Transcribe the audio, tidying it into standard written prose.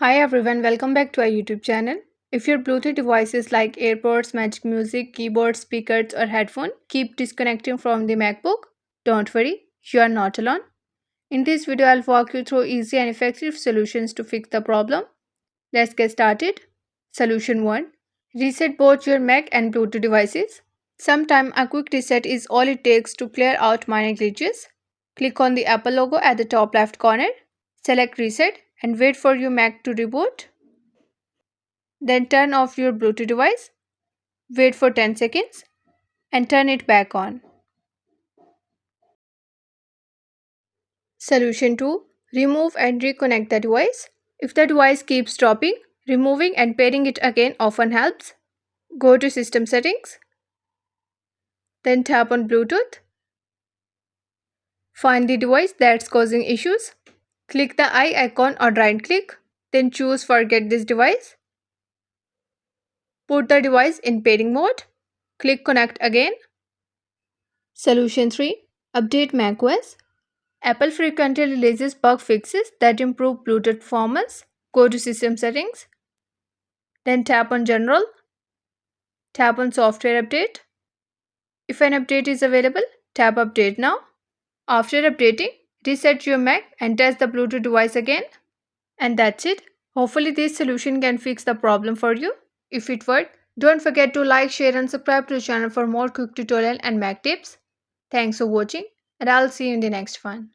Hi everyone, welcome back to our YouTube channel. If your Bluetooth devices like AirPods, Magic Music, keyboard, speakers, or headphone keep disconnecting from the MacBook, don't worry, you are not alone. In this video, I'll walk you through easy and effective solutions to fix the problem. Let's get started. Solution 1. Reset both your Mac and Bluetooth devices. Sometimes a quick reset is all it takes to clear out minor glitches. Click on the Apple logo at the top left corner, select Reset, and wait for your Mac to reboot. Then turn off your Bluetooth device, wait for 10 seconds, and turn it back on. Solution 2. Remove and reconnect the device. If the device keeps dropping, removing and pairing it again often helps. Go to System Settings, then tap on Bluetooth. Find the device that's causing issues. Click the eye icon or right click, then choose Forget this device. Put the device in pairing mode. Click Connect again. Solution 3. Update macOS. Apple frequently releases bug fixes that improve Bluetooth performance. Go to System Settings, then tap on General, tap on Software Update. If an update is available, tap Update Now. After updating, reset your Mac and test the Bluetooth device again. And that's it. Hopefully this solution can fix the problem for you. If it worked, don't forget to like, share and subscribe to the channel for more quick tutorial and Mac tips. Thanks for watching and I'll see you in the next one.